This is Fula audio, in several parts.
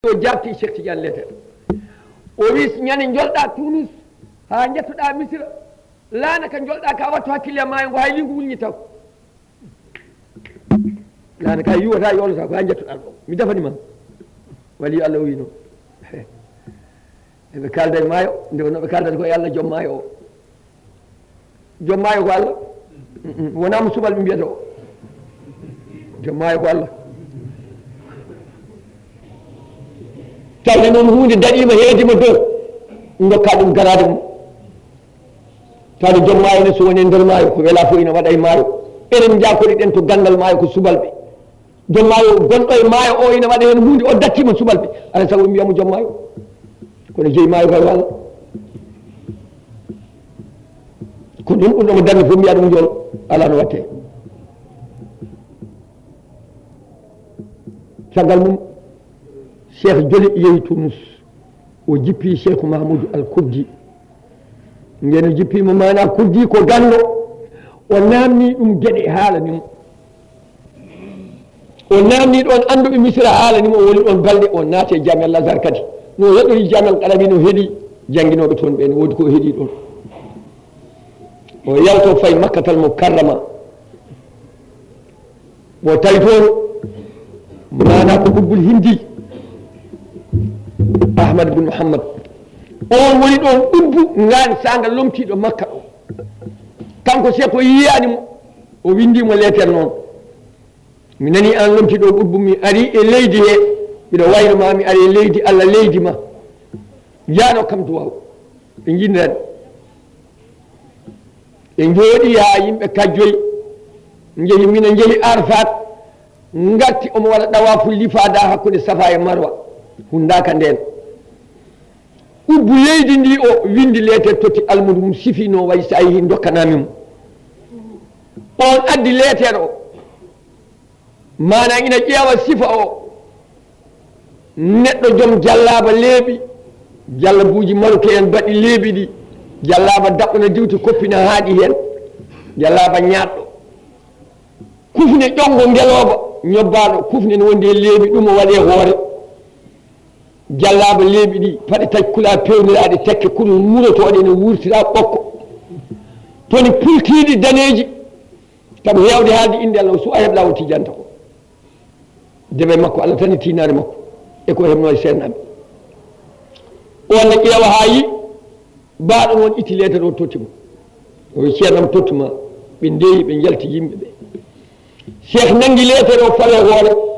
o jarti Cheikh Tidiane letere o wi ñande jolɗa Tunis ha jettoɗa Misira laana ka jolɗa ka wattu hakkille maayo ngo hay lingu wulñi taw laana ka yiwata yolata ko ha jettoɗa ɗo mi dafanima wali Allah wi noon eɓe kalda e maayo nde wonno ɓe kaldata koye Allah joom maayo o joom maayo ko Allah wonamo suɓal ɓe mbiyata o joom maayo ko Allah tawde noon hunde daɗima heedima dow dokka ɗum garade mum tawde joom maayo ne so woni e nder maayo ko wela fof ina waɗa e maayo enen jakori ɗen to gandal maayo ko subalɓe joom maayo gonɗo e maayo o ina waɗa hen hunde o dattima subalɓe alay saago ɓe mbiyamo joom maayo kono jeeyi maayo kay walla ko ɗum ɗum ɗomo darde fof mbiya ɗum jol ala no watte caggal mum cheikh joli yeehi Tunis o jippi cheikh Mahmoudou Al Kurdi ngeno jippimo mana Kurdi ko ganno o namni ɗum gueɗe haalanimo o namni ɗon anduɓe Misira haalanimo o woni ɗon balɗe o naate e Jami Al Azhar kadi no heɗori Jami Al Qalami no heeɗi jangguinoɓe toon ɓen woodi ko heeɗi ɗon o yalto fayi Makkatal Mukarrama o tawi toon mana ko ɓuɓɓul hindi Ahmad bin Muhammad on woni ɗon ɓubbu ngani saga lomtiɗo Makka ɗo kanko se ko yiyanimo o windimo lettere noon mi nani an lomtiɗo ɓubbu mi ari e leydi he mbiɗo waynoma mi ari e leydi Allah leydi ma jano kam duwaw ɓe jindirani ɓe jooɗi ha yimɓe kajjoyi jeehi mina jeehi Arfat garti omo waɗa ɗawafu lifada hakkude Safa e Marwa hundaka nden ubbu leydi ndi o windi lettere totti almudu mum sifino way sa yeehi dokkanamimo on addi lettere o mana ina ƴeewa sifa o neɗɗo joom jallaba leeɓi jallabuji maruke en baɗi leeɓi ɗi jallaba daɓɓona diwti koppina haaɗi hen jallaba ñaɗɗo kufne ƴongo ngeloba ñobbaɗo kufne ne wondi e leeɓi ɗum o waɗe hoore jallaba leeɓi ɗi paɗe takkula pewniraɗe tekke kono murotoɗe ne wurtira ɓokko toni pultiɗi daneji tamo hewde haalde inde Allah so a heɓla o tijanta ko deɓe makko Allah tan e tinare makko e ko heɓno e sernaɓe on ne ƴeewa ha yi mbaɗo noon itti lettere o tottimo o wi ceernam tottuma ɓe ndeeyi ɓe jalti yimɓe ɓe cheikh nangi lettere o fale hoore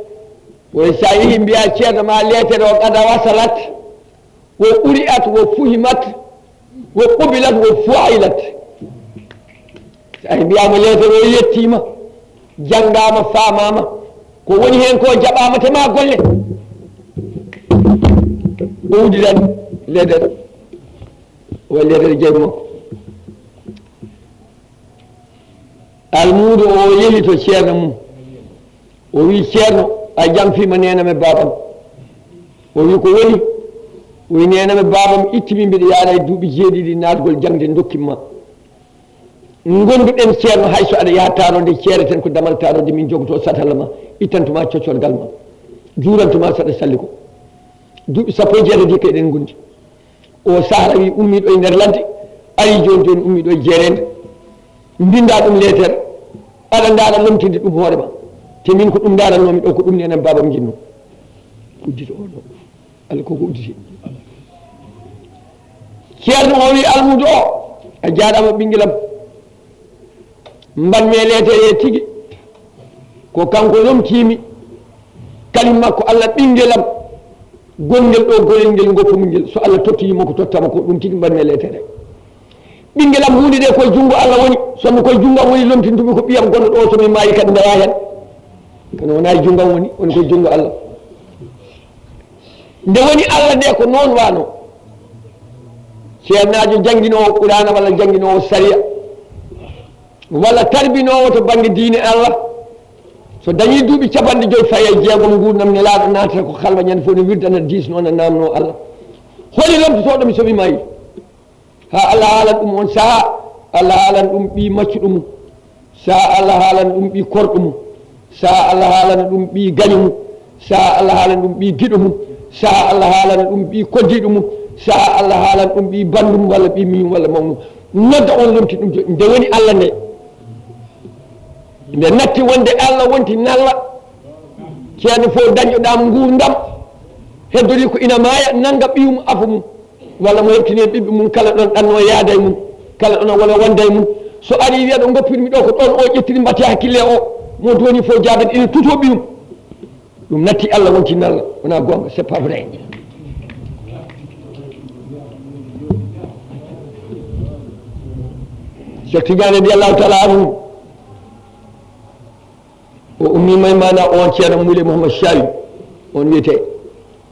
oye sa yeehi mbiya ceerno ma lettere o qad wasalat wo ɓuri'at wo fuhimat wo qubilat wo fuilat sa mbiyama lettere o yettima janggama famama ko woni hen ko jaɓama tema golle o wudiɗan lettere o lettere jeygu makko almudo o yeehi to ceerno mum o wi ceerno a jamfima nename babam o wi ko woni o wi nename babam ittimi mbiɗa yaara e duuɓi jeeɗiɗi natgol jangde dokkimma gonduɗen ceerno hayso aɗa yaha tarode ceereten ko damal tarode min jogoto satalla ma ittantuma coccorgal ma jurantuma saɗa salli ko duuɓi sappo e jeetati ko eɗen gondi o sahara wi ummiɗo e nder ladde ari joni joni ummiɗo e jeerede mbinda ɗum lettere aɗa ndaara lomtinde ɗum hoore ma te min ko ɗum daarannomi ɗo ko ɗum nenen babam jinno uddito o ɗo Allah koko udditi ceerno o wi almudo o a jaaɗama ɓinguelam mbanmi e lettere he tigui ko kanko lomtimi kalim makko Allah ɓinguelam gonguel ɗo golel ngel goppumi ngel so Allah tottoyimo ko tottama ko ɗum tigui mbanmi e lettere ɓinguelam hunde ɗe koye junngo Allah woni somi koye junggam woni lomtintumi ko ɓiyam gonɗo ɗo somi maayi kadi ndewa hen kono wona e junggam woni koye junngo Allah nde woni Allah nde ko noon wano ceernajo jangguinowo Qur'ana walla jangguinowo Sariya walla tarbinowo to banggue diine Allah so dañi duuɓi capanɗe joyi faye jeegom gurdam nelaɗo natata ko halwa ñande fof ne wirdana disno ne namno Allah holi lomtotoɗomi somi maayi ha Allah haalan ɗum on saaha Allah haalan ɗum ɓi maccuɗo mum saaha Allah haalan ɗum ɓi korɗo mum saaha Allah haalana ɗum ɓi gaño mum saaha Allah haalana ɗum ɓi giɗo mum saha Allah haalana ɗum ɓi koddiɗo mum saha Allah haalana ɗum ɓi bandum walla ɓi miyum walla mawnum nodda on lomti ɗum joni nde woni Allah nde nde natti wonde Allah wonti nalla ceerno fof dañƴoɗamo gurdam heddori ko ina maaya nanga ɓiyum afa mum walla mo heɓtini ɓiɓɓe mum kala ɗon ɗanno yaada e mum kala ɗon walla wonda e mum so ari wiya ɗo goppirmi ɗo ko ɗon o ƴettiri mbatti hakkille o mo doni fof jaben ina tuto ɓiyum ɗum natti Allah wonti nalla wona gonga c'est pas vrai Cheikh Tidiane radiyallahu taala anhu o ummima e mana on ceerno Moule Mouhammad Chawi on wiyete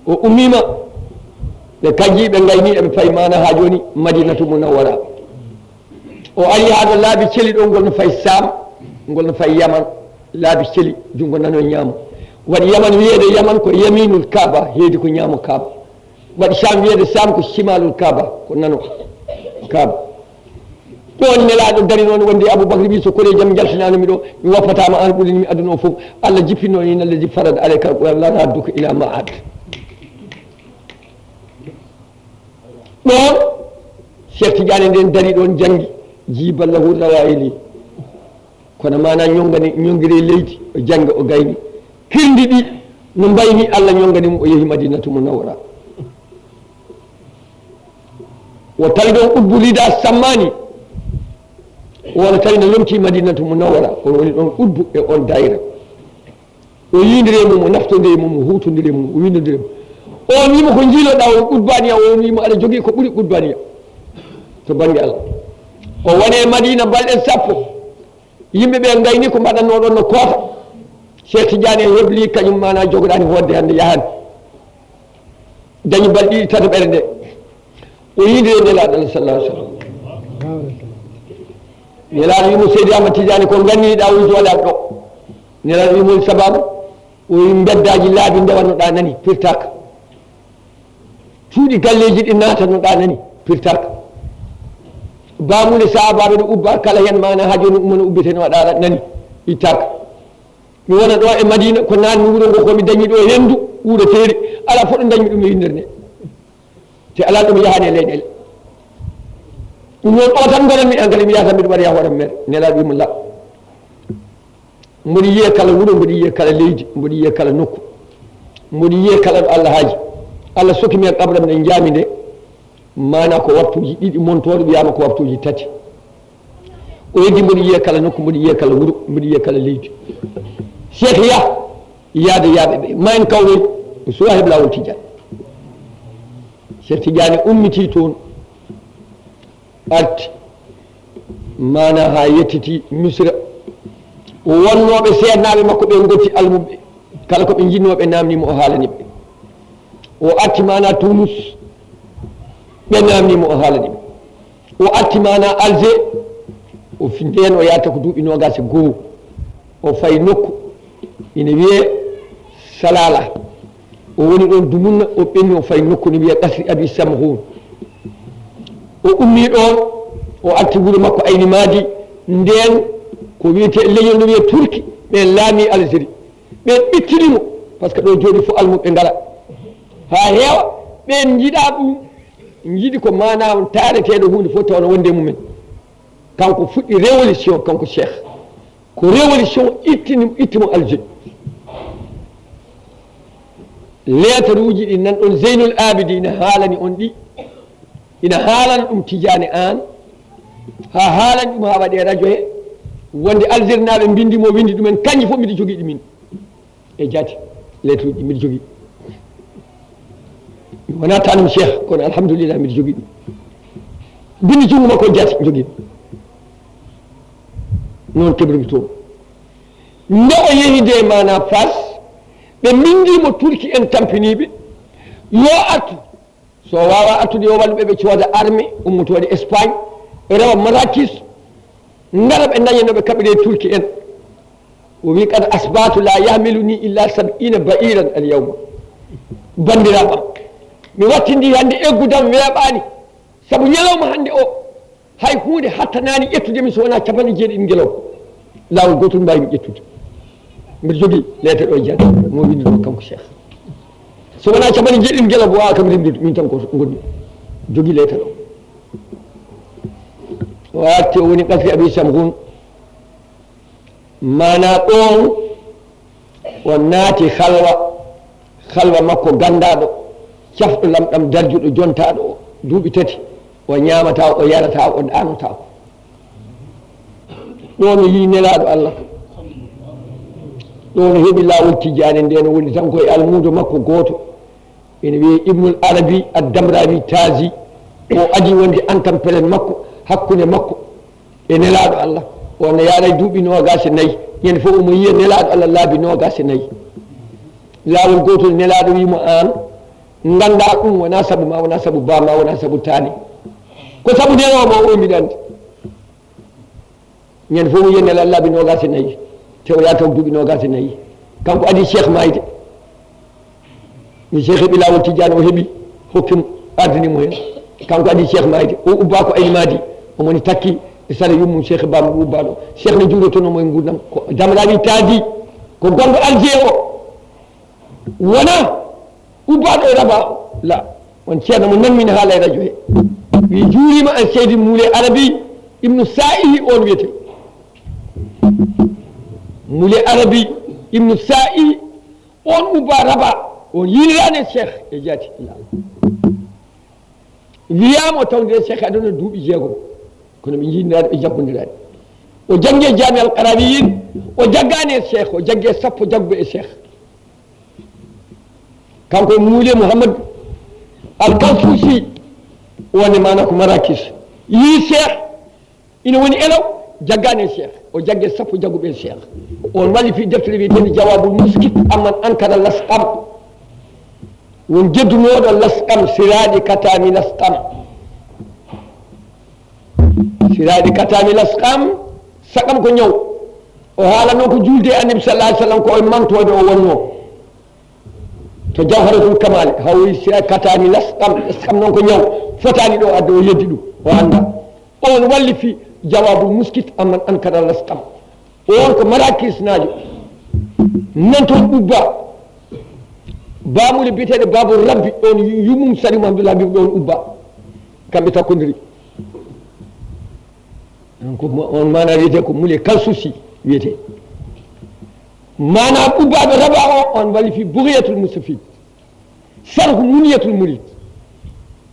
o ummima ɓe kanji ɓe gayni eɓe fayi mana ha joni Madinatu Munawwara o ari ha ɗo laabi celi ɗo ngol no fayi Sam ngol no fayi Yaman laabi celi jungo nano ñaamo waɗi Yaman wiyede Yaman ko yaminul Kaaba heedi ko ñaamo Kaaba waɗi Sam wiyede Sam ko shimalul Kaaba ko nano Kaaba ɗon nelaɗo dari noon wondi Aboubacry wi so kori jaam jaltinanumi ɗo mi woppatama an ɓurinimi aduna o foof Allah jippinno ni alladi farada aleyka alquran la radduka ila ma ad ɗon Cheikh Tidiane nden dari ɗon janggi jiballahu rawayili kono mana ñongiri leydi o jangga o gayni kirdi ɗi no mbayni Allah ñonganimo o yeehi Madinatu Munawwara o tawi ɗon ubbulida sammani wona tawi no lomti Madinatu Munawwara o woni ɗon udbu e on dayra o yindire mum o naftodire mum o hutodire mum o windodire mum on wima ko jiiloɗa o qudbaniya on wima aɗa jogui ko ɓuuri qudbaniya to banggue Allah o wone Madina balɗe sappo yimɓeɓe gayni ko mbaɗannoɗon no koota Cheikh Tidiane hebli kañum mana jogoɗani hodde hande yahani dañi balɗe ɗiɗi tata ɓere nde o yindire nelaɗo Allah sallallahu alih w sallam nelaɗo wimo Seydi Ahmad Tidiane ko ganniɗa o jooɗaɓe ɗo nelaɗo wimol sababu o wi beddaji laabi ndewannoɗa nani firtaka cuuɗi galleji ɗi natannoɗa nani firtaka bamude sahabaɓe ɗo ubba kala hen mana ha joni ummono ubbiteno waɗa nani ittaka mi wona ɗo e Madina ko nanmi wuuro ngo komi dañi ɗo hendu wuuro teeri ala foɗo dañmi ɗum e yindere nde te ala ɗum yahani e leyɗele ɗum noon o tan gonanmi engal mi yahata mbiɗa waɗa ya hoɗam mere nelaɗo wimo la mboɗi yiye kala wuuro mboɗi yiye kala leydi mboɗi yiye kala nokku mboɗi yiye kala ɗo Allah haaji Allah sokimi e qabram nde jaami nde mana ko waktuji ɗiɗi montoɗo wiyama ko waktuji tati o heddi mboɗi yiye kala nokku mboɗi yiye kala wuuro mboɗi yiye kala leydi Cheikh yaade yaaɓe ɓe ma en kawnoy o suwa heɓ lawol Tidiane Cheikh Tidiane ummiti toon arti mana ha yettiti Misra o wonnoɓe seednaɓe makko ɓe gotti almuɓe kala koɓe jinnoɓe namnimo o haalaniɓe o arti mana Tunis ɓe namnimo o haalaniɓe o arti mana Alger o nden o yalta ko duuɓi nogase goho o fayi nokku ina wiye Salala o woni ɗon dumunna o ɓenni o fayi nokku ne wiye Qasri Abi Samhoun o ummi ɗon o arti wuuro makko Ayni Madi nden ko wiyete leñol no wiye Turki ɓen laami Algérie ɓen ɓittinimo par ce que ɗo jooɗi fof almuɓe ngala ha heewa ɓen jiiɗa ɗum jiiɗi ko manam taareteɗo hunde fof tawno wonde mumen kanko fuɗɗi révolution kanko Cheikh ko révolution ittimo Algérie lettre uji ɗi nanɗon Zeynul Abidina haalani on ɗi ina haalana ɗum Tidiane an ha haalani ɗum ha waɗe radio he wonde Algérie naɓe bindimo windi ɗumen kañƴi fof mbiɗa jogui ɗumin e jaati lettre uji mbiɗa jogui mi wona tanum Cheikh kono alhamdulillah mbiɗa jogui ɗum bindi jungo makko jaati jogui noon kebrimi toon nde o yeehi nde mana Fas ɓe mindimo Turki en tampiniɓe yo artu so wawa artude yo walluɓe ɓe cooda armée ummotode Espagne rewa Marrakech ngara ɓe dañanoɓe kaɓire Turki en o wi kad asbatu la yahmiluni illa 70 ba'iran al yawma bandiraɓam mi wattindi hande eggudam weeɓani saabu ñalawma hande o hay hunde hattanani ƴettudemi so wona capanɗe jeeɗiɗi guelaw lawol gotol mbawimi ƴettude mbiɗa jogui lettre ɗo jaati mo windi ɗo kanko Cheikh so wona caɓani jeɗɗin guela bo wawa kam rimdude min tan ko gonmi jogui leytal o watti o woni qasri abi samhun mana ɗon o naati halwa makko gandaɗo cafɗo lamɗam darjuɗo jontaɗo o duuɓi tati o ñamata o yarata o ɗanotako ɗo no yi nelaɗo Allah ɗo no heeɓi lawol tijani nde no woni tan koye almudo makko goto ene wiye ibnul arabi addamrawi taasi o adi wonde antampelen makko hakkude makko e nelaɗo Allah ono yaaray duuɓi nogas e nayyi ñande fof omo yiya nelaɗo Allah laabi nogas e nayyi laawol gotol nelaɗo wimo an ganda ɗum wona saabu ma wona saabu bama wona saabu taani ko saabu neloma o mbiɗa andi ñande fof mo yiya nelaɗo laabi nogas e nayyi te o yataw duuɓi nogas e nayyi kanko adi cheikh mayde ni cheikh heeɓi lawol tidiane o heeɓi hokkimo ardinimo hen kanko adi cheikh mayde o ubba ko aynimadi omoni takki e sara yummum cheikh bama ubbaɗo cheikh ne juurotonomo e gurdam ko damrawi taadi ko gonɗo alger o wona ubbaɗo e raba o la on ceerno mo nanmini haala e radio he wi juurima an seydi moule arabi ibnu sa'ihi on wiyete moule arabi ibnu sa'ihi on ubba raba on yinirani cheikh e jaati wiyama o tawdire cheikh aɗana duuɓi jeegom kono ɓe jindirani ɓe jaggodirani o jangge jami al qarawiyin o jaggani e cheikh o jaggue sappo jaggo e cheikh kanko muule mouhamadou alkanfousi wonde mana ko marakis yi cheikh ina woni elaw jaggani e cheikh o jaggue sappo jagguɓe e cheikh on walli fi deftere wiyetede jawabul muskit amman ankara lasqam won jeddunoɗo lasqam siraɗi katami lasqam siraɗi katami lasqam sakam ko ñaw o haalano ko julde annabi sallah alih sallam ko e mantode o wonno to jawharatul kamale hawoyi siraɗi katami lasqam noon ko ñaw fotani ɗo adde o yeddi ɗum o anda on walli fi jawabul muskit amman ankara lasqam on ko marakis najo nan toon ubba bamule biyeteɗe babou rabbi ɗon yumum sari mahamdoulah mbi ɗon ubba kamɓe takkodiri ko on mana wiyete ko mule kalsusi wiyete mana ubbaɓe raba o on walli fi bouriyatul mustafid sarko muniyatul murid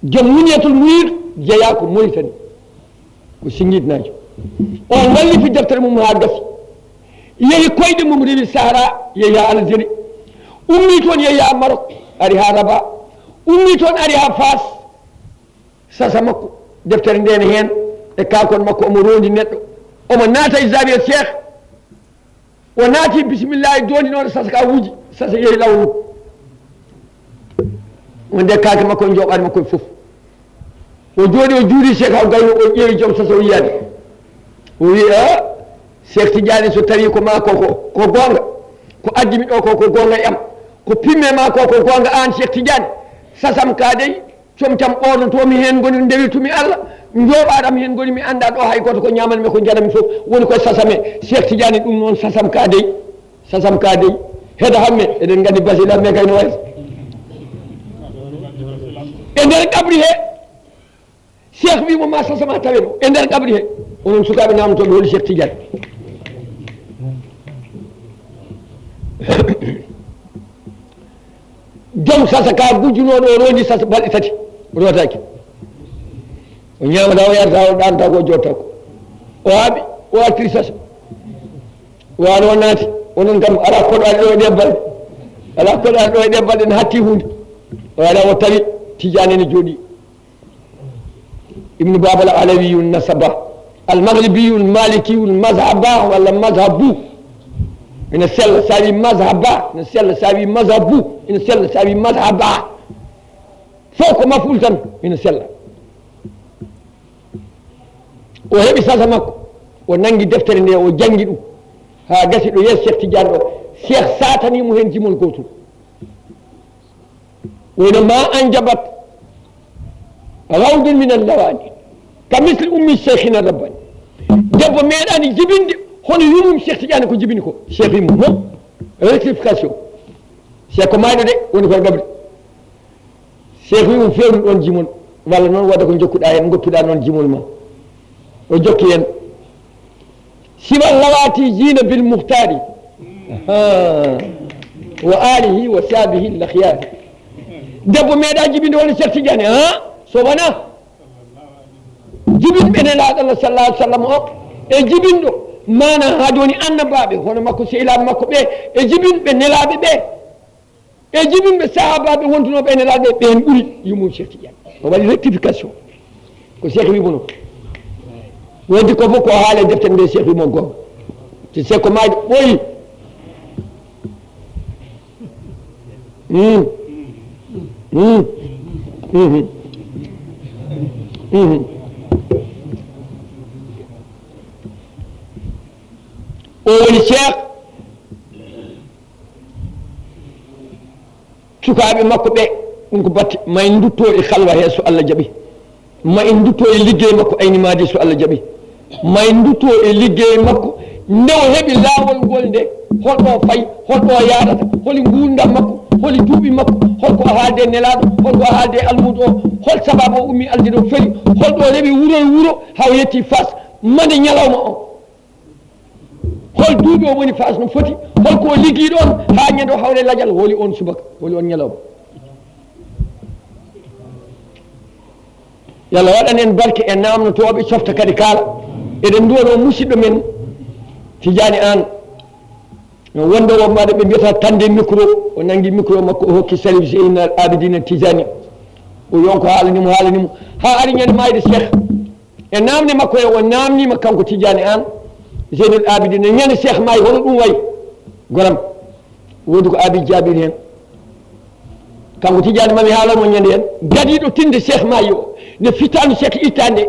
joom muniyatul murid jeeya ko moritani ko singuidnajo on walli fi deftere mum ha gasi yeehi koyɗe mum rewi sahara yeehi ha algérie ummi toon yeehi ha Maroc ari ha Rabat ummi toon ari ha Fas sasa makko deftere ndene hen e kakon makko omo rondi neɗɗo omo naata e zawiya cheikh o naati bisimillahi doninoɗo sasa ka wuuji sasa yeehi lawol wonde kake makko e jooɓade makko e foof o jooɗi o juuri cheikh haw gayno o ƴeewi joom sasa o yiyani o wi a cheikh Tidiane so tawi ko ma ko gonga ko addimi ɗo ko gonga e am ko pimme ma ko gonga an cheikh Tidiane sasam ka dey comtam ɓornotomi hen goni ndewitumi Allah jooɓaɗam hen goni mi anda ɗo hay goto ko ñamanmi ko jaɗami fof woni koye sasame cheikh Tidiane ɗum noon sasam ka dey heeɗa hamme eɗen gandi basile hamme kayno wayta e nder qabri he cheikh wimo ma sasama tawe ɗo e nder qabri he onon sukaɓe namtoɓe holi cheikh Tidiane joom sasa ka gujjunoɗo o rondi sasa balɗe tati rotaki o ñamata o yarata o ɗanta ko jotta ko o haaɓi o artiri sasa wano o naati onon kam ala koɗani ɗo e ɗe balɗe ne hatti hunde o ala o tawi Tidiane ne jooɗi ibnu babal alawiyu nasaba almaghribiyu lmalikiyu lmazhaba walla mazhabu ene sella sa wi mazhaba ene sella sa wi mazhabu ene sella sa wi mazhaba fof ko maful tan ene sella o heeɓi sasa makko o nangi deftere nde o jangi ɗum ha gasi ɗo yeeso cheikh Tidiane ɗo cheikh satanimo hen jimol gotol woni ma an jabat rawdun min allawani ka misli ummi cheikhina rabbani debbo meeɗani jibinde hono yumum cheikh Tidiane ko jibini ko cheikh yimum mo rectification cheikh ko mayɗo de woni koye gabri cheikh wi fewnu ɗon jimol walla noon wadda ko jokkuɗa hen goppiɗa noon jimol ma o jokki hen siman lawati jina bil muhtari wa alihi wa sahbihi l akhyari debbo meeɗa jibinde woni Cheikh Tidiane so wona jibinɓe nelaɗo Allah sallallahu alih w sallam o e jibinɗo mana ha joni annabaɓe hono makko sehilaɓe makko ɓe e jibinɓe nelaɓe ɓe e jibinɓe sahabaɓe wondunoɓe e nelaɓe ɓen ɓuuri yumum Cheikh Tidiane o waɗi rectification ko Cheikh wimono wonti ko fof ko haale deftere nde Cheikh wimo gonga te Cheikh ko maaji ɓooyi o woni Cheikh sukaɓe makko ɓe ɗum ko batte ma en dutto e halwa he so Allah jaaɓi ma en dutto e liggey makko aynimade so Allah jaaɓi ma en dutto e liggey makko nde o heeɓi laawol ngol nde holɗo fayi holɗo yaadata holi gurdam makko holi duuɓi makko holko haalde nelaɗo holko haalde almudo o hol sababu o ummi aljino feri holɗo heeɓi wuro e wuro haw yetti Fass mande ñalawma o hol duuɓi o woni Fass no foti holko o liggi ɗon ha ñande o hawre ladial holi on subaka holi on ñalawma yalla waɗan en barke e namnotoɓe softa kadi kaala eɗen duwono musidɗo men Tidiane An wonde o maɗa ɓe mbiyata tande micro o nangui micro makko o hokki Salif Zeynal Abidine Tidiane o yonko haalanimo ha ari ñande mayde Cheikh e namde makko e o namnima kanko Tidiane An Zeynal Abidine ñande Cheikh maayi hono ɗum wayi golam wodi ko Abi jaabiri hen kanko Tidiane mami haalamo ñande hen gadiɗo tinde Cheikh maayi o nde fittanu Cheikh ittande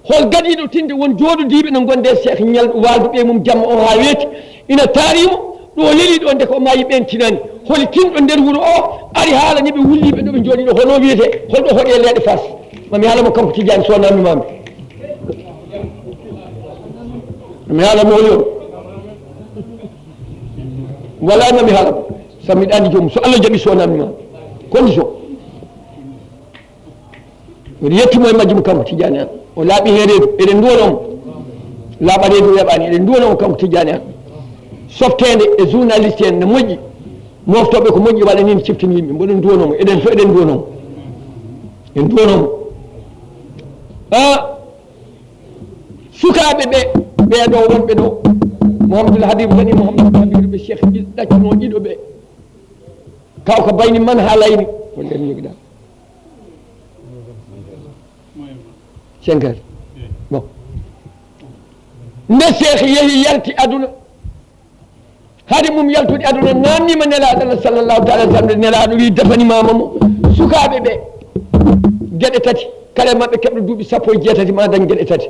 hol gadiɗo tinde won jooɗodiɓe no gonde Cheikh ñalɗo walduɓe mum jamma o ha weeti ina taarimo ɗo leli ɗo nde ko maayi ɓen tinani holi tinɗo nder wuuro o ari haalaniɓe wulliɓe ɗo ɓe jooɗi ɗo hono wiyete holɗo hoɗe leeɗe Fass mami haalamo kanko Tidiane so namdumami mami haalamo holi on wala mami haalamo sabu miɗa andi joomum so Allah jaaɓi so namdumami condition miɗa yettimo e majjum kanko Tidiane An o laaɓi hen reedu eɗen duwonomo laaɓa reedu weɓani eɗen duwonomo kanko Tidiane An softede e journaliste en ne moƴƴi moftoɓe ko moƴƴi waɗa ni ciftini yimɓe mboɗen duwonomo eɗen fof eɗen duwonomo en duwonomo sukaɓe ɓe ɓeɗo wonɓe ɗo Mouhamadoul Habib woni Mouhamadoul Habib ɓe Cheikh ɗaccuno ɗiɗo ɓe kawko bayni man ha layni ko nden joguiɗa 5 heures bon nde Cheikh yeehi yalti aduna haade mum yaltude aduna namnima nelaɗo Allah sallllahu taala alih sallam nelaɗo wi defanimama mo sukaɓe ɓe gueɗe tati kala mabɓe keɓɗo duuɓi 17 ma dañ gueɗe tati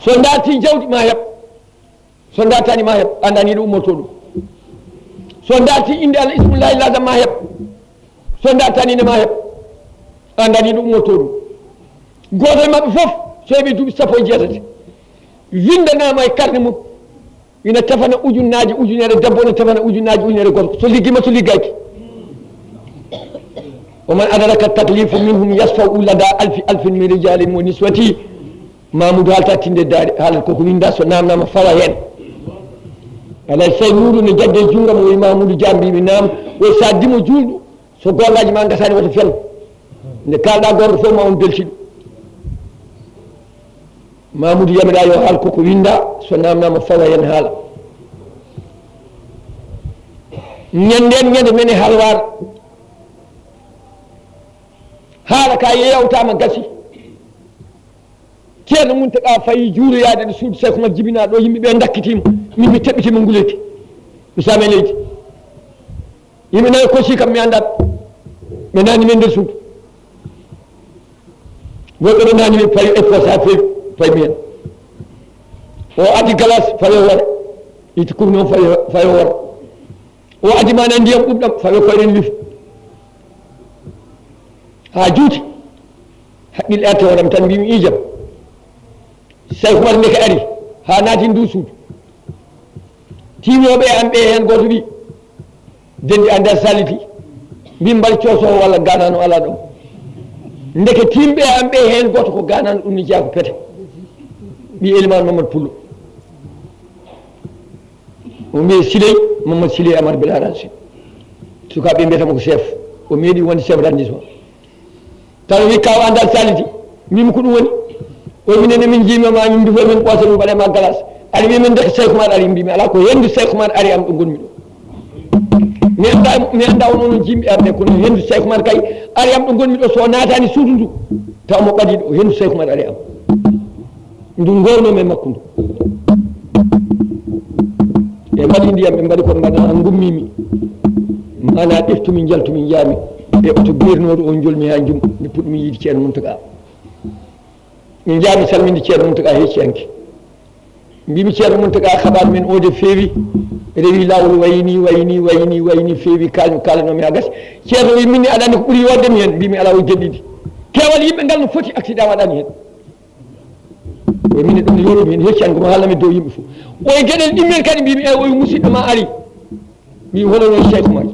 so darti jawdi ma heeɓ so dartani ma heeɓ andani ɗo ummoto ɗum so darti inde Allah ismullahi ladam ma heeɓ so dartanine ma heeɓ andani ɗo ummoto ɗum goto mabɓe foof so heeɓi duuɓi 17 windanama e karne mum ina tefana ujunnaji ujunere debbo ne tefana ujunnaji ujunere goto so liggima so liggaki oman adaraka taklifu minhum yasfau lada alfin min rijalin wa niswati Mamoudou haalta tinde daari haalata koko winda so namnama fawa hen alay say muɗu ne jagge juuram woyi Mamoudou jambimi nam woy sa dimo julɗo so gollaji ma gasani wata fen nde kalɗa gorɗo fof ma on beltiɗo Mamoudou yamiɗa yo haal koko winda so namnama fawa hen haala ñanden ñande men e halwar haala ka yewtama gasi ceerno Mountaga fayi juuroyade ɗo suudu Cheikh Oumar jibina ɗo yimɓeɓe dakkitima min mi teɓɓitima nguleyki mi same leydi yimɓe nayo kosi kam mi andat ɓe nani men nder suudu woɓɓe ɓe nani min payi e posa feewi paymi hen o addi glace fawe wora iti kum noon fawe wora o addi mana ndiyam ɓuɓɗam fawe koyɗen wifi ha juuti haqqille arte waɗam tan mbimi ijam Cheikh Oumar ndeke ari ha naati ndu suudu timoɓe am ɓe hen goto wi dendi anda saliti mbim mbal coosowo walla ganano ala ɗon ndeke timɓe am ɓe hen goto ko ganano ɗum ni jeeya ko pete ɓi Elimane Mamadou Pullo o mbiye Siley Mamadou Siley Amar Bilaraji sukaɓe mbiyatamo ko chef o meeɗi wonde chef d'arrondissement tan wi kaw andal salidi mbimi ko ɗum woni o minenne min jiimama min mbifo min ɓoosa ɗum mbaɗema glace aɗa wi min deke Cheikh Oumar ari mbimi ala ko hendu Cheikh Oumar ari am ɗo gonmi ɗo mi anda wono no jimɓe arde kono hendu Cheikh Oumar kay ari am ɗo gonmi ɗo so natani suudu ndu taw mo ɓaɗi ɗo hendu Cheikh Oumar ari am ndu gornomi e makko ndu e mbaɗi ndiyam ɓe mbaɗi ko mbaɗa gummimi mana ɗeftumi jaltumi jaami e oto guernoɗo o jolmi ha jum mi puɗɗumi yiide ceerno Mountaga min jaami salminde ceerno Mountaga hecciyanke mbimi ceerno Mountaga habaru men o de feewi rewi lawol wayni feewi kalanomi ha gasi ceerno wi minni aɗa andi ko ɓuuri yoddemi hen mbimi ala o jeɗɗiɗi kewal yimɓe ngal no foti accident waɗani hen o minne ɗum ne yoromi hen hecciyanke mo haalnami dow yimɓe fof oye gueɗel ɗimmen kadi mbimi e oye musidɗo ma ari mbimi hono noon Cheikh Oumar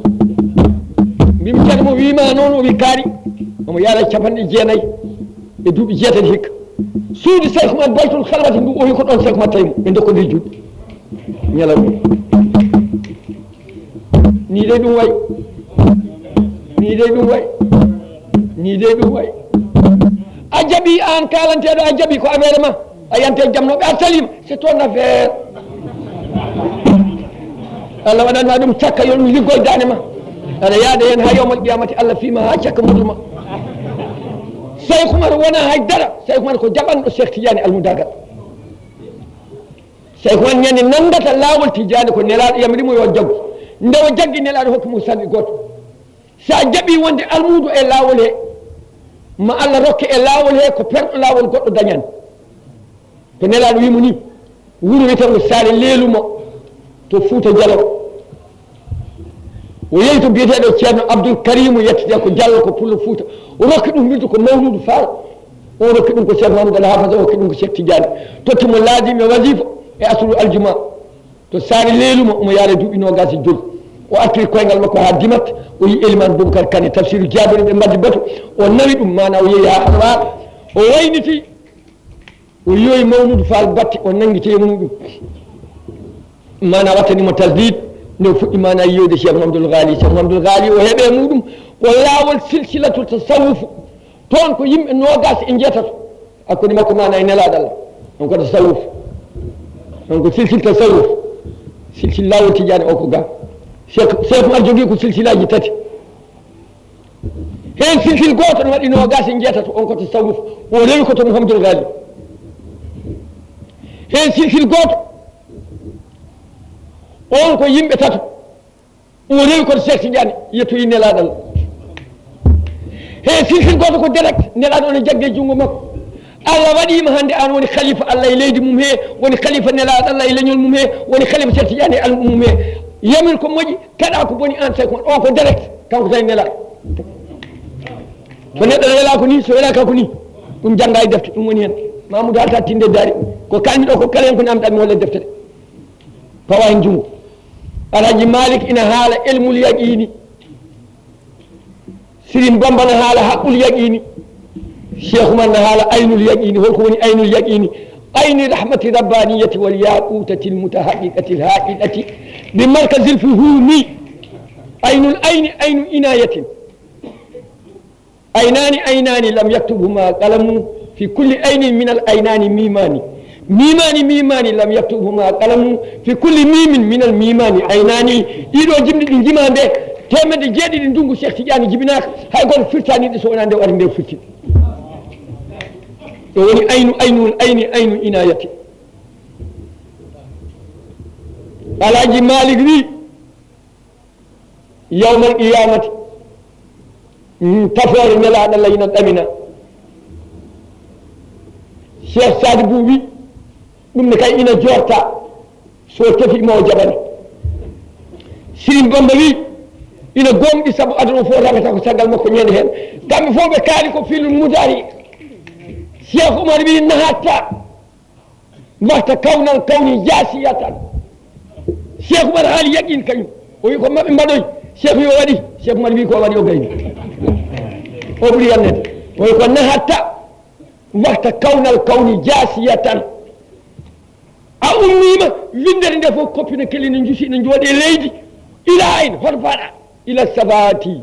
mbimi ceerno mo wima noon o wi kaari omo yaara 9 e duuɓi 6 hikka suudu Cheikh Oumar baytul halwati ndu o wi ko ɗon Cheikh Oumar tawimo ɓe dokkodiri juɗɗi ñalaw ni de ɗum way a jaaɓi an kalanteɗo a jaaɓi ko affaire ma a yante jamnoɓe a salima c'est ton affaire Allah waɗanma ɗum cakka yo ɗum liggoye dande ma aɗa yaada hen ha yawmal qiyamati Allah fima ha cakka muduma Cheikh Oumar wona haydara Cheikh Oumar ko jaɓanɗo Cheikh Tidiane Almoudagal Cheikh Oumar ñande nandata lawol Tidiane ko nelaɗo yamrimo yo jaggu nde o jaggi nelaɗo hokkimo sanɗi goto sa jaaɓi wonde almudo e lawol he ma Allah rokke e lawol he ko perɗo lawol goɗɗo dañani ko nelaɗo wimo ni wuuro wiyetengo Sare Leelumo to Fouta Dialo o yeehi to biyeteɗo ceerno Abdoul Karimu yettete ko Diallo ko Pullo Fouta o rokki ɗum wirdu ko Mawludu Fall o rokki ɗum ko Cheikh Mamadou Hafaza o rokki ɗum ko Cheikh Tidiane tottimo laadimi e wasifa e asru aljuma to Sare Leelumo omo yaara duuɓi 25 o artiri koyngal makko ha Dimat o yi Elimane Boubacar Kane tafsiru Jabiri ɓe mbaddi bato o nawi ɗum mana o yeehi ha Halwar o wayniti o yoyi Mawludu Fall batte o nanguite muɗum mana wattanimo tasdid nde fuɗɗi mana yiyode Cheikh Mamadou Ghali o heeɓe muɗum ko laawol silsilatu tasawufu toon ko yimɓe 20 e jeetato hakkude makko mana e nelaɗo Allah on ko tasawuf on ko silsil tasawuf silsil lawol Tidiane o ko ga Cheikh Oumar jogui ko silsilaji 3 hen silsil goto no waɗi 20 e jeetato on ko tasawuf o rewi ko to Mouhamadoul Ghali hen silsil goto on ko yimɓe 3 o rewi koto Cheikh Tidiane yettoyi nelaɗo Allah hen silsil goto ko direct nelaɗo one jagge junggo makko Allah waɗima hande an woni khalifa Allah e leydi mum he woni khalifa nelaɗo Allah e leñol mum he woni khalifa Cheikh Tidiane e almum mum he yamin ko moƴƴi kaɗa ko boni an Cheikh Oumar o ko direct kanko tawi nelaɗo so neɗɗo wela ko ni so welaka ko ni ɗum jangga e defte ɗum woni hen Mamoudou halta tinde daari ko kalmiɗo ko kala hen ko namɗami holle deftere pawa hen junggo Alhaji Malick ina haala ilmul yaqini Sirin Bamba na haala haqqul yaqini Cheikh Oumar na haala aynul yaqini holko woni aynul yaqini ayni rahmati rabbaniyati wal yaqutati almutahaqiqati alhaqidati bi markazi alfuhumi aynul ayni aynu inayatin aynani lam yaktubhuma qalamu fi kulli aynin min al aynani mimani lam yaktubhuma qalamu fi kulli mimin min al mimani aynani ɗiɗo jimɗi ɗi jimande 900 ndungu Cheikh Tidiane jibinaka hay goto firtaniɗe so wona nde waɗi nde firti ɗo woni aynu inayati Alhaji Malick wi yawmal qiyamati tafore nelaɗo Allah ina ɗamina Cheikh Sadibou wi ɗum ne kay ina jorta so tefi mo jaɓani Sirin Bamba wi ina gonɗi saabu aduna fof ragata ko caggal makko ñande hen kamɓe fof ɓe kaali ko filul mudari Cheikh Oumar wi nahatta mbahta kawnal kawni jasiyatan Cheikh Oumar haali yaqin kañum o wi ko maɓe mbaɗoy cheikh yo waɗi cheikh Oumar wi ko waɗi o gayni o ɓuuri yannede oy ko nahatta wakta kawnal kawni jasiyatan a ummima windere nde fof koppino keli ne juusi ne jooɗe leydi ila ayn hoto paɗa ila sabati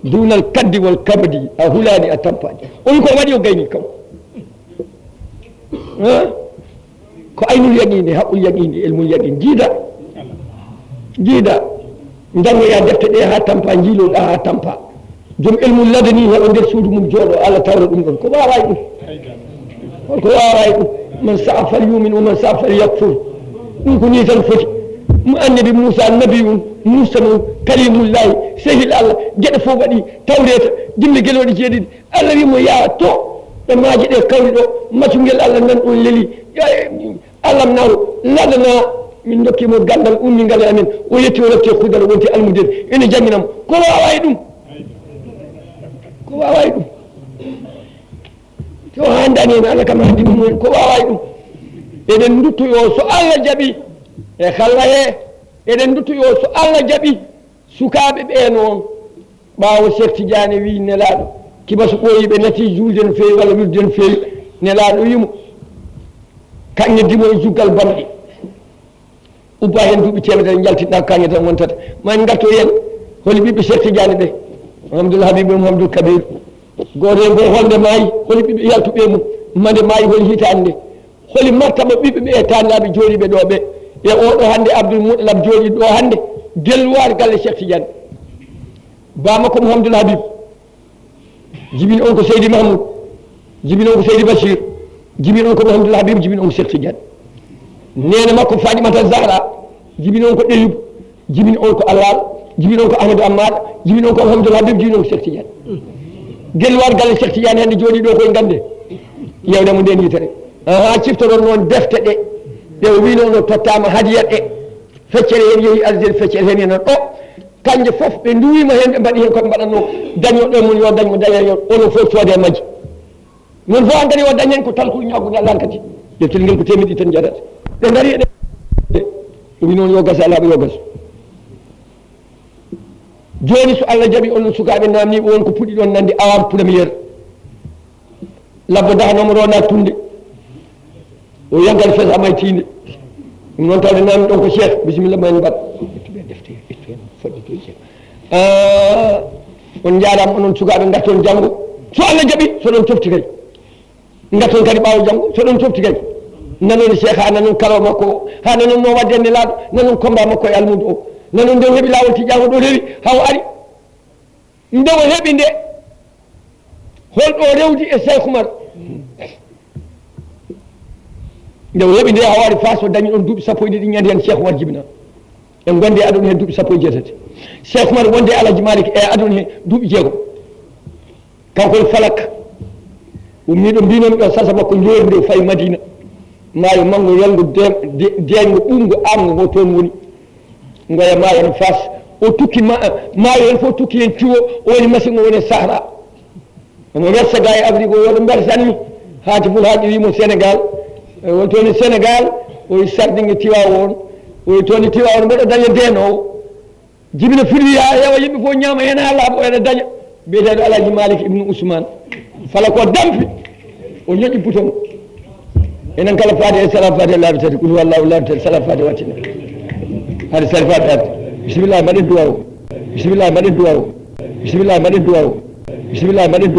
dunal kaddi wal kabadi a hulani a tampaji on ko waɗi o gayni kam ko aynul yaqini haqqul yaqini ilmul yaqin jiida jangoya defte ɗe ha tampa jiiloɗa ha tampa joom ilmul ladani heɓa nder suudu mum jooɗo Allah tawra ɗum ɗon ko waway ɗum holko waway ɗum man saa fal yumin wa man saa fal yakfur ɗum ko ni tan foti mo annabi Moussa nabiyun Moussa noon kalimullahi sehil Allah gueɗe fof waɗi tawreta dimle gueloɗe jeeɗiɗi Allah wimo yaa to ɗe maaje ɗe kawri ɗo maccungel Allah nan ɗon leeli Allah naw ladana min dokkimo gandal ummingal amen o yetti o rette kudal wonti almudel ene jangginamo ko waway ɗum to handani hen Allah kam handi ɗum ko waway ɗum eɗen duttoyo so Allah jaaɓi e kalla he eɗen duttoyo so Allah jaaɓi sukaɓe ɓe noon ɓawo Cheikh Tidiane wi nelaɗo kibaso ɓooyiɓe nati julde no fewi walla wirde no fewi nelaɗo wimo kanŋe dimo e juggal bamɗi ubba hen duuɓi temedere jaltinɗa kanŋe tan wontata ma en garto hen holi ɓiɓɓe Cheikh Tidiane ɓe Mouhamadoul Habib Mouhamadoul Kabir goto hen fof holde maayi holi ɓiɓɓe yaltuɓe mum mande maayi holi hitande nde holi martaba ɓiɓɓe ɓe e tannaɓe jooɗiɓe ɗo ɓe e oɗo hannde Abdoul Moutalab jooɗi ɗo hannde delluware galle Cheikh Tidiane bamakko Mouhamadoul Habib jibini on ko Seydi Mahmoud jibini on ko Seydi Bachir jibini on ko Mouhamadoul Habib jibini on ko Cheikh Tidiane nene makko Fatimata Zahra jibini on ko Ɗeyib jibini on ko Allal jibini on ko Ahmadou Ammar jibini on ko Mouhamadoul Habib jibini on ko Cheikh Tidiane delluware galle Cheikh Tidiane hannde jooɗi ɗo koye gande yewdemo nden yitere ha ciftoɗon noon defte ɗe ɓe wino no tottama hadiyat ɗe feccere hen yeehi Algérie feccere hen enen ɗo kanje foof ɓe duwima hen ɓe mbaɗi hen koɓe mbaɗatno dañoɗo mum yo dañmo daña yo onon fof coode majji non fof an kadi o dañen ko talko ñawgo Allah kadi deftel ngel ko temedɗi tan jaɗata ɓe daari ɗe wi noon yo gasa laaɓa yo gasu joni so Allah jaaɓi onon sukaɓe namniɓe won ko puɗɗi ɗon nande awam premiére labbo dahanomo rona tunde o yangal fes amay tinde ɗum noon tawde namni ɗon ko cheikh bisimilla ma en mbaɗ ittuɓe defte ittu hen foɗɗito cheikh on jarama onon sukaɓe garton janggo so Allah jaaɓi soɗon tofti kay garton kadi ɓawo janggo soɗon tofti kay nanon cheikh ha nanon kalo makko o ha nanon no wadde nde laaɗo nanon combat makko e almudo o nanon nde o heeɓi lawol tiƴago ɗo rewi haw ari nde o heeɓi nde holɗo rewdi e Cheikh Oumar nde o heeɓi nde ha waɗi face o dañi ɗon duuɓi sappo e ɗiɗi ñande hen Cheikh Oumar jibina en gonde aduna hen duuɓi sappo e jeetati Cheikh Oumar wonde Alaji Malik e aduna he duuɓi jeegom kanko e falak ummiɗo mbinomi ɗo sasa makko jornde fayi Madina maayo manggo yalgo deeƴgo ɓunngo amgo ngo toon woni ngoya maayo en face o tukki maayo hen fof tukki hen cuwo o woni machine o woni Sahara omo wersa ga e Afrique o yoɗo mbersanmi haati ful haaji wimo Sénégal won toon e Sénégal oye sardingue Tiwawon oye toon e Tiwawon mbeɗo daña ndenowo jibina firwi ha heewa yimɓe fof ñaama hen ha laaɓa ene daña biyeteɗo Alaji Malik ibnu Ousmane fala ko dampi o ñoƴƴi bouton enen kala faade e salam faade laabi tati qul huwallahu laabi tati salam faade wattina haade sali faade arde bisimillah mbaɗen duwaw bisimillah mbaɗen duwaw bisimillah mbaɗen duwaw bisimillah mbaɗen duwaw